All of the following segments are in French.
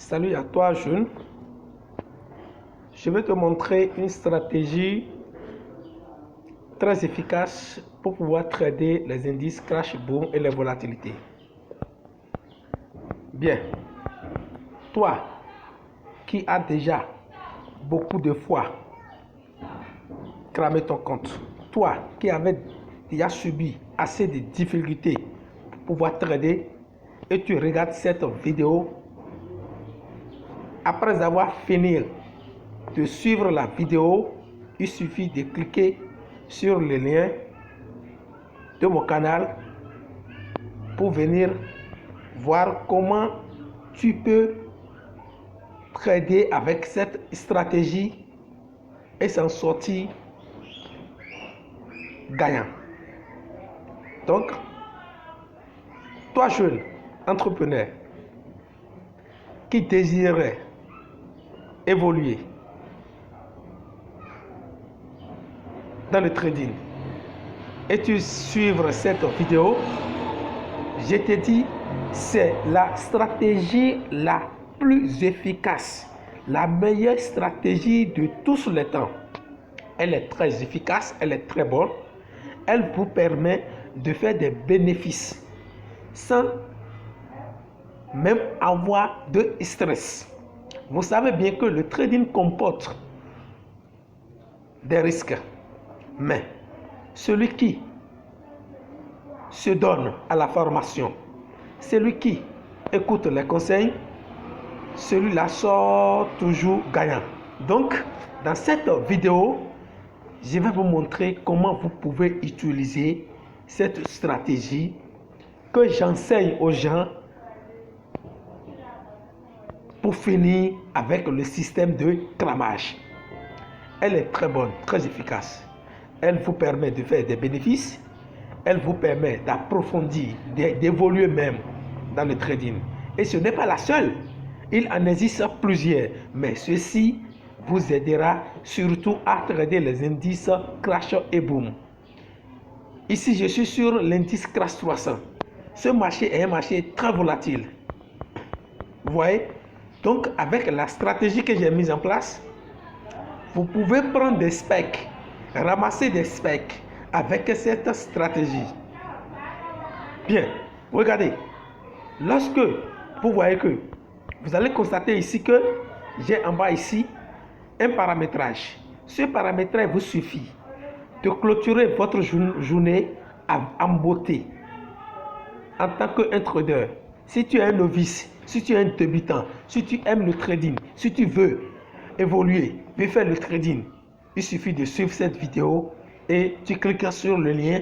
Salut à toi, jeune. Je vais te montrer une stratégie très efficace pour pouvoir trader les indices crash boom et les volatilités. Bien, toi qui as déjà beaucoup de fois cramé ton compte, toi qui avais déjà subi assez de difficultés pour pouvoir trader et tu regardes cette vidéo, après avoir fini de suivre la vidéo, il suffit de cliquer sur le lien de mon canal pour venir voir comment tu peux trader avec cette stratégie et s'en sortir gagnant. Donc, toi jeune entrepreneur qui désirait évoluer dans le trading et tu suivre cette vidéo, je te dis, c'est la stratégie la plus efficace, la meilleure stratégie de tous les temps. Elle est très efficace, elle est très bonne. Elle vous permet de faire des bénéfices sans même avoir de stress. Vous savez bien que le trading comporte des risques, mais celui qui se donne à la formation, celui qui écoute les conseils, celui-là sort toujours gagnant. Donc, dans cette vidéo, je vais vous montrer comment vous pouvez utiliser cette stratégie que j'enseigne aux gens pour finir avec le système de cramage. Elle est très bonne, très efficace. Elle vous permet de faire des bénéfices. Elle vous permet d'approfondir, d'évoluer même dans le trading. Et ce n'est pas la seule. Il en existe plusieurs. Mais ceci vous aidera surtout à trader les indices crash et boom. Ici, je suis sur l'indice crash 300. Ce marché est un marché très volatile. Vous voyez? Donc, avec la stratégie que j'ai mise en place, vous pouvez prendre des specs, ramasser des specs avec cette stratégie. Bien, regardez. Lorsque vous voyez que vous allez constater ici que j'ai en bas ici un paramétrage. Ce paramétrage vous suffit de clôturer votre journée en beauté en tant qu'un trader. Si tu es un novice, si tu es un débutant, si tu aimes le trading, si tu veux évoluer, veux faire le trading, il suffit de suivre cette vidéo et tu cliques sur le lien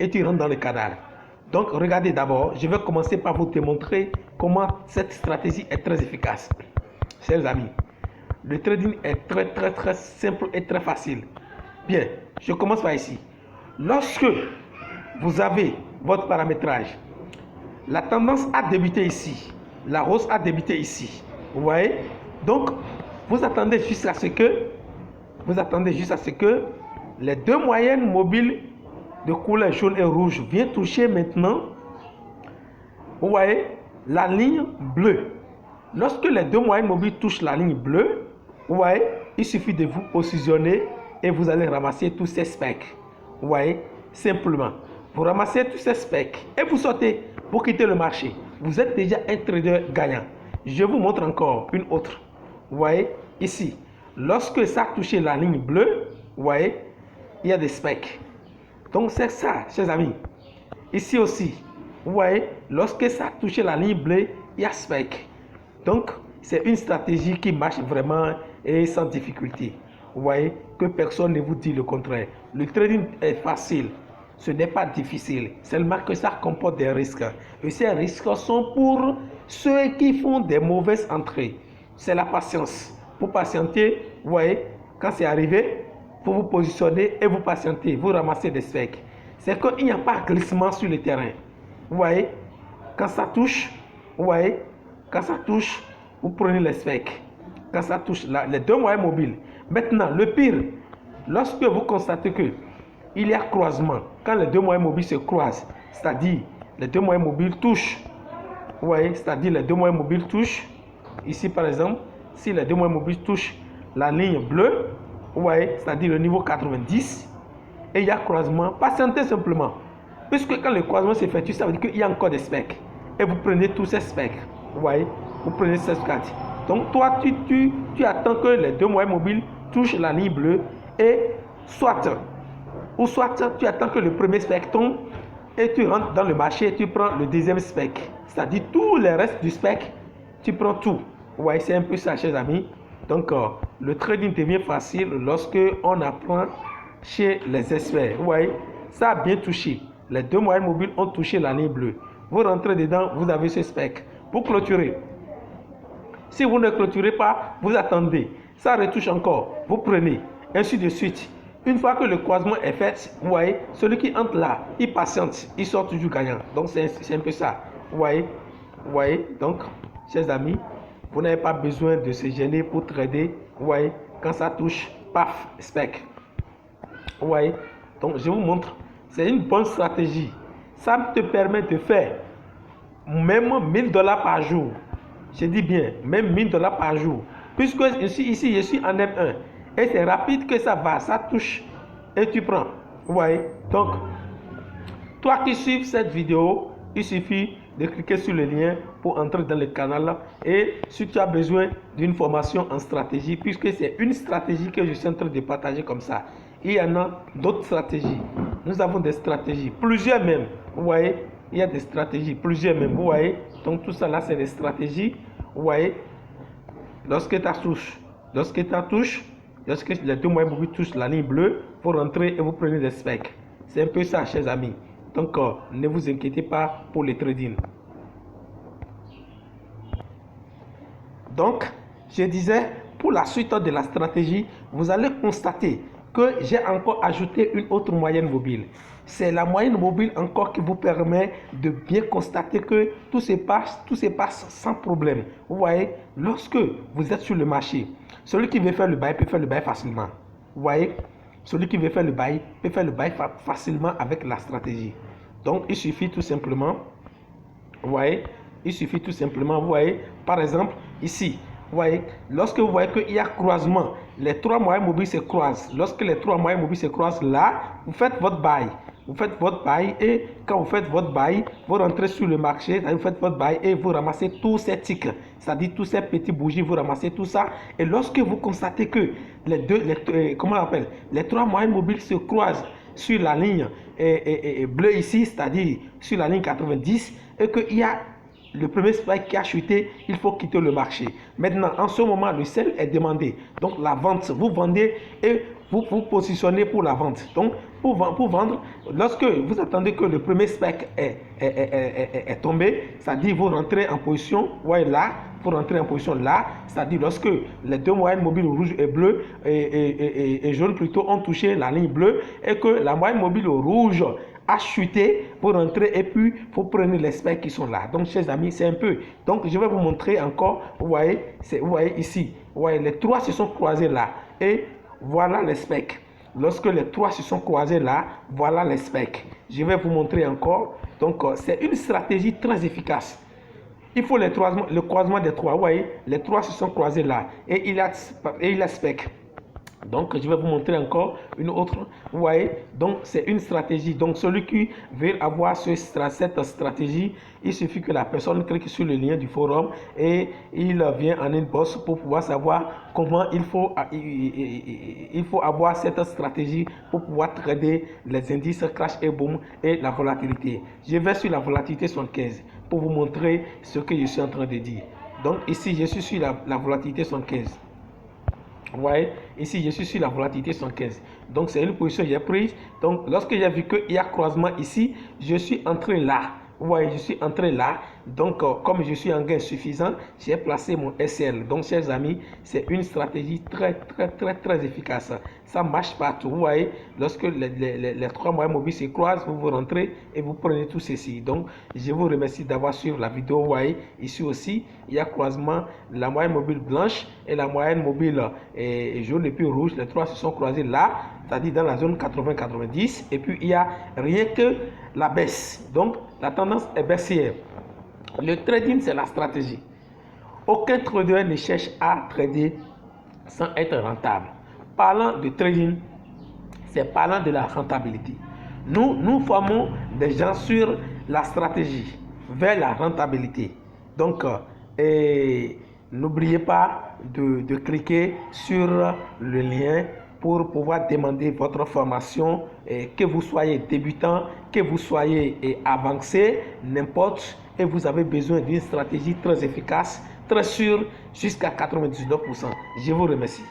et tu rentres dans le canal. Donc regardez d'abord, je vais commencer par vous démontrer comment cette stratégie est très efficace. Chers amis, le trading est très simple et très facile. Bien, je commence par ici. Lorsque vous avez votre paramétrage, la tendance a débuté ici, la hausse a débuté ici. Vous voyez? Donc, vous attendez jusqu'à ce que les deux moyennes mobiles de couleur jaune et rouge viennent toucher maintenant. Vous voyez la ligne bleue. Lorsque les deux moyennes mobiles touchent la ligne bleue, vous voyez, il suffit de vous positionner et vous allez ramasser tous ces specs. Vous voyez, simplement, vous ramassez tous ces specs et vous sortez pour quitter le marché. Vous êtes déjà un trader gagnant. Je vous montre encore une autre. Vous voyez, ici, lorsque ça a touché la ligne bleue, vous voyez, il y a des specs. Donc c'est ça, chers amis. Ici aussi, vous voyez, lorsque ça a touché la ligne bleue, il y a spec. Donc, c'est une stratégie qui marche vraiment et sans difficulté. Vous voyez que personne ne vous dit le contraire. Le trading est facile. Ce n'est pas difficile. Seulement que ça comporte des risques. Et ces risques sont pour ceux qui font des mauvaises entrées. C'est la patience. Pour patienter, vous voyez, quand c'est arrivé, vous vous positionnez et vous patientez. Vous ramassez des specs. C'est qu'il n'y a pas de glissement sur le terrain. Vous voyez, quand ça touche, vous voyez, quand ça touche, vous prenez les specs. Quand ça touche les deux moyens mobiles. Maintenant, le pire, lorsque vous constatez que il y a croisement, quand les deux moyens mobiles se croisent, c'est-à-dire les deux moyens mobiles touchent, vous voyez, c'est-à-dire les deux moyens mobiles touchent, ici par exemple, si les deux moyens mobiles touchent la ligne bleue, vous voyez, c'est-à-dire le niveau 90, et il y a croisement, patientez simplement. Puisque quand le croisement s'effectue, ça veut dire qu'il y a encore des specs. Et vous prenez tous ces specs. Vous voyez, vous prenez ces specs. Donc toi, tu attends que les deux moyens mobiles touchent la ligne bleue et soit tu attends que le premier spec tombe et tu rentres dans le marché et tu prends le deuxième spec. C'est-à-dire tous les restes du spec, tu prends tout. Vous voyez, c'est un peu ça, chers amis. Donc, le trading devient facile lorsque on apprend chez les experts. Vous voyez, ça a bien touché. Les deux moyennes mobiles ont touché la ligne bleue. Vous rentrez dedans, vous avez ce spec. Vous clôturez. Si vous ne clôturez pas, vous attendez. Ça retouche encore. Vous prenez. Ainsi de suite. Une fois que le croisement est fait, vous voyez, celui qui entre là, il patiente, il sort toujours gagnant. Donc, c'est un peu ça. Vous voyez, donc, chers amis, vous n'avez pas besoin de se gêner pour trader. Vous voyez, quand ça touche, paf, spec. Vous voyez, donc je vous montre. C'est une bonne stratégie. Ça te permet de faire même 1000 $ par jour. Je dis bien, même 1000 $ par jour. Puisque ici, je suis en M1. Et c'est rapide que ça va, ça touche et tu prends. Vous voyez, donc, toi qui suis cette vidéo, il suffit de cliquer sur le lien pour entrer dans le canal. Et si tu as besoin d'une formation en stratégie, puisque c'est une stratégie que je suis en train de partager comme ça, il y en a d'autres stratégies. Nous avons des stratégies, plusieurs même. Vous voyez, il y a des stratégies, plusieurs même. Vous voyez, donc tout ça là, c'est des stratégies. Vous voyez, lorsque les deux moyens mobiles touchent la ligne bleue, vous rentrez et vous prenez des specs. C'est un peu ça, chers amis. Donc, ne vous inquiétez pas pour les trading. Donc, je disais, pour la suite de la stratégie, vous allez constater que j'ai encore ajouté une autre moyenne mobile. C'est la moyenne mobile encore qui vous permet de bien constater que tout se passe sans problème. Vous voyez, lorsque vous êtes sur le marché, celui qui veut faire le bail peut faire le bail facilement. Vous voyez, celui qui veut faire le bail peut faire le bail facilement avec la stratégie. Donc, il suffit tout simplement, vous voyez, vous voyez, par exemple, ici, vous voyez, lorsque vous voyez qu'il y a croisement, les trois moyens mobiles se croisent. Lorsque les trois moyens mobiles se croisent là, vous faites votre bail. Vous faites votre bail et quand vous faites votre bail, vous rentrez sur le marché, vous faites votre bail et vous ramassez tous ces tics, c'est-à-dire tous ces petits bougies, vous ramassez tout ça. Et lorsque vous constatez que les trois moyennes mobiles se croisent sur la ligne bleue ici, c'est-à-dire sur la ligne 90, et qu'il y a le premier spike qui a chuté, il faut quitter le marché. Maintenant, en ce moment, le sell est demandé. Donc, la vente, vous vendez et vous vous positionnez pour la vente. Donc, pour vendre, lorsque vous attendez que le premier spike est tombé, c'est-à-dire vous rentrez en position, voyez là, vous rentrez en position là, c'est-à-dire lorsque les deux moyennes mobiles rouge et bleu et jaune plutôt ont touché la ligne bleue et que la moyenne mobile rouge a chuté, vous rentrez et puis vous prenez les specs qui sont là. Donc, chers amis, c'est un peu. Donc, je vais vous montrer encore. Vous voyez ici. Vous voyez, les trois se sont croisés là. Et voilà les specs. Lorsque les trois se sont croisés là, voilà les specs. Je vais vous montrer encore. Donc, c'est une stratégie très efficace. Il faut le croisement des trois. Vous voyez, les trois se sont croisés là. Et il a spec. Donc, je vais vous montrer encore une autre. Vous voyez, donc c'est une stratégie. Donc, celui qui veut avoir cette stratégie, il suffit que la personne clique sur le lien du forum et il vient en inbox pour pouvoir savoir comment il faut avoir cette stratégie pour pouvoir trader les indices crash et boom et la volatilité. Je vais sur la volatilité 75 pour vous montrer ce que je suis en train de dire. Donc, ici, je suis sur la volatilité 75. Vous voyez, ici je suis sur la volatilité 115. Donc c'est une position que j'ai prise. Donc lorsque j'ai vu qu'il y a croisement ici, je suis entré là. Vous voyez, je suis entré là. Donc, comme je suis en gain suffisant, j'ai placé mon SL. Donc, chers amis, c'est une stratégie très efficace. Ça marche partout. Vous voyez, lorsque les trois moyens mobiles se croisent, vous rentrez et vous prenez tout ceci. Donc, je vous remercie d'avoir suivi la vidéo. Vous voyez, ici aussi, il y a croisement, la moyenne mobile blanche et la moyenne mobile jaune et puis rouge. Les trois se sont croisés là, c'est-à-dire dans la zone 80-90. Et puis, il n'y a rien que la baisse. Donc, la tendance est baissière. Le trading, c'est la stratégie. Aucun trader ne cherche à trader sans être rentable. Parlant de trading, c'est parlant de la rentabilité. Nous formons des gens sur la stratégie vers la rentabilité. Donc, n'oubliez pas de cliquer sur le lien pour pouvoir demander votre formation, que vous soyez débutant, que vous soyez avancé, n'importe, et vous avez besoin d'une stratégie très efficace, très sûre, jusqu'à 99%. Je vous remercie.